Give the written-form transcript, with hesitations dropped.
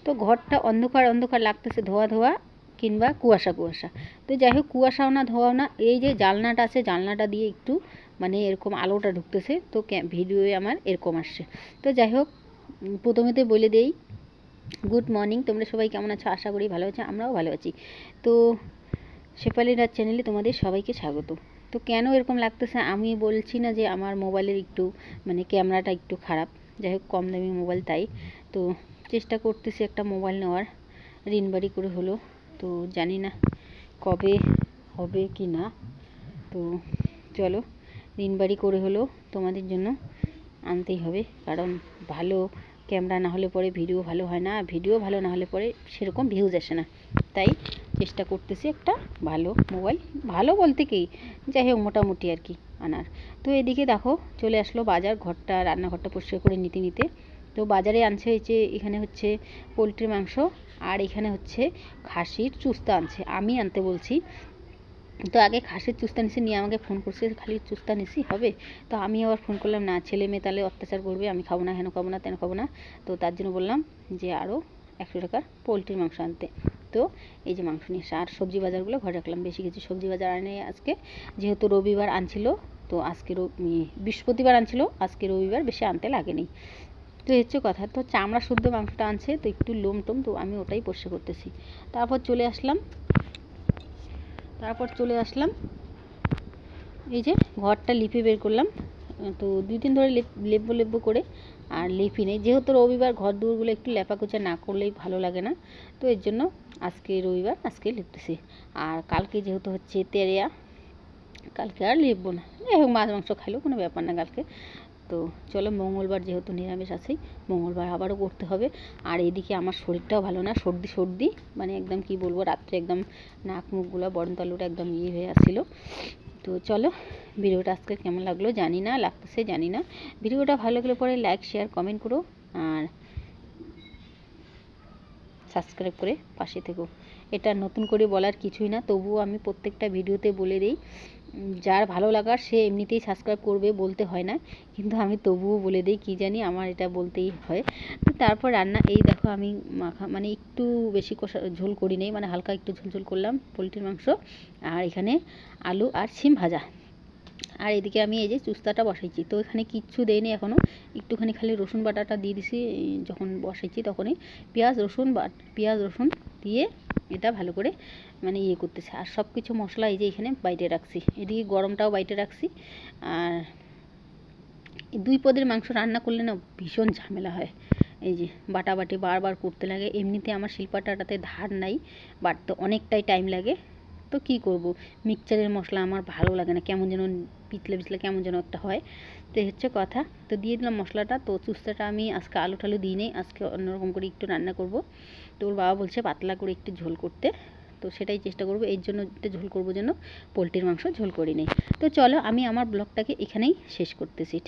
তো ঘরটা অন্ধকার অন্ধকার লাগতেছে, ধোয়া ধোয়া কিংবা কুয়াশা কুয়াশা। তো যাই হোক, কুয়াশাও না ধোয়াও না, এই যে জানলাটা আছে জানলাটা দিয়ে একটু মানে এরকম আলোটা ঢুকতেছে, তো ভিডিওয়ে আমার এরকম আসছে। তো যাই হোক, প্রথমেতে বলে দেই গুড মর্নিং, তোমরা সবাই কেমন আছো? আশা করি ভালো আছো, আমরাও ভালো আছি। তো শেফালি রাত চ্যানেলে তোমাদের সবাইকে স্বাগত। তো কেন এরকম লাগতেছে, আমি বলছি না যে আমার মোবাইলের একটু মানে ক্যামেরাটা একটু খারাপ, যাই হোক কম দামি মোবাইল, তাই তো চেষ্টা করতেছি একটা মোবাইল নেওয়ার, ঋণ বাড়ি করে হলো, তো জানি না কবে হবে কি না। তো চলো, ঋণ বাড়ি করে হলো তোমাদের জন্য আনতেই হবে, কারণ ভালো ক্যামেরা না হলে পরে ভিডিও ভালো হয় না, ভিডিও ভালো না হলে পরে সেরকম ভিউজ আসে না। তাই চেষ্টা করতেছি একটা ভালো মোবাইল, ভালো বলতে কি যাই হোক মোটামুটি আর কি আনার। তো এদিকে দেখো চলে আসলো বাজার, ঘরটা রান্নাঘরটা পরিষ্কার করে নিতে নিতে। তো বাজারে আনছে হচ্ছে, এখানে হচ্ছে পোলট্রির মাংস, আর এখানে হচ্ছে খাসির চুস্তা আনছে, আমি আনতে বলছি। তো আগে খাসির চুস্তা নিছি, নিয়ে আমাকে ফোন করছে খালি চুস্তা নিছি হবে। তো আমি আবার ফোন করলাম না, ছেলে মেয়ে তাহলে অত্যাচার করবে, আমি খাবো না, হেন খাবো না, তেন খাবো না। তো তার জন্য বললাম যে আরও 100 টাকার পোলট্রির মাংস আনতে। তো এই যে মাংস নিয়ে আর সবজি বাজারগুলো ঘরে রাখলাম, বেশি কিছু সবজি বাজার আনে আজকে, যেহেতু রবিবার আনছিল। তো আজকে বৃহস্পতিবার আনছিল, আজকে রবিবার, বেশি আনতে লাগেনি। তো হচ্ছে কথা, তো চামড়া শুদ্ধ মাংসটা আনছে, তো একটু লোম টোম, তো আমি ওটাই পরিষ্কার করতেছি। তারপর চলে আসলাম এই যে ঘরটা লিপে বের করলাম। তো 2 দিন ধরে লেপবো করে আর লিপি নেই, যেহেতু রবিবার ঘর দুয়ারগুলো একটু লেপাকুচা না করলেই ভালো লাগে না। তো এর জন্য আজকে রবিবার, আজকে লিপতেছি। আর কালকে যেহেতু হচ্ছে তেরেয়া, কালকে আর লিপবো না, এখন মাছ মাংস খাইলেও কোনো ব্যাপার না কালকে। তো চলো, মঙ্গলবার যেহেতু নিরামিষ আছেই, মঙ্গলবার আবারও করতে হবে। আর এদিকে আমার শরীরটাও ভালো না, সর্দি মানে একদম কি বলবো, রাত্রে একদম নাক মুখগুলো বরণতালুটা একদম ইয়ে হয়ে আসছিলো। তো চলো, ভিডিওটা আজকে কেমন লাগলো জানি না, লাগতেছে জানি না। ভিডিওটা ভালো লাগলে পরে লাইক শেয়ার কমেন্ট করো, আর সাবস্ক্রাইব করে পাশে থেকো। এটা নতুন করে বলার কিছুই না, তবুও আমি প্রত্যেকটা ভিডিওতে বলে দিই, যার ভালো লাগার সে এমনিতেই সাবস্ক্রাইব করবে, বলতে হয় না, কিন্তু আমি তবুও বলে দিই, কী জানি আমার এটা বলতেই হয়। তো তারপর রান্না, এই দেখো আমি মানে একটু বেশি কষা ঝোল করি নেই, মানে হালকা একটু ঝোল করলাম পোলট্রির মাংস, আর এখানে আলু আর শিম ভাজা। আর এদিকে আমি এই যে চুস্তাটা বসাইছি, তো এখানে কিচ্ছু দেয়নি এখনও, একটুখানি খালি রসুন বাটাটা দিয়ে দিছি, যখন বসাইছি তখনই পেঁয়াজ রসুন দিয়ে এটা ভালো করে মানে ইয়ে করতেছে। আর সব কিছু মশলা এই যে এখানে বাইরে রাখছি, এদিকে গরমটাও বাইরে রাখছি। আর 2 পদের মাংস রান্না করলে না ভীষণ ঝামেলা হয়, এই যে বাটাবাটি বারবার করতে লাগে, এমনিতে আমার শিলপাটাটাতে ধার নাই, বাটতে অনেকটাই টাইম লাগে। তো কী করব, মিক্সচারের মশলা আমার ভালো লাগে না, কেমন যেন পিছলে কেমন যেন একটা হয়। তো হচ্ছে কথা, তো দিয়ে দিলাম মশলাটা। তো চুস্তাটা আমি আজকে আলু টালু দিই নেই, আজকে অন্যরকম করে একটু রান্না করব। তো ওর বাবা বলছে পাতলা করে একটু ঝোল করতে, তো সেটাই চেষ্টা করব, এর জন্য একটু ঝোল করবো, জন্য পোলট্রির মাংস ঝোল করি নেই। তো চলো, আমি আমার ব্লগটাকে এখানেই শেষ করতেছি, ঠিক।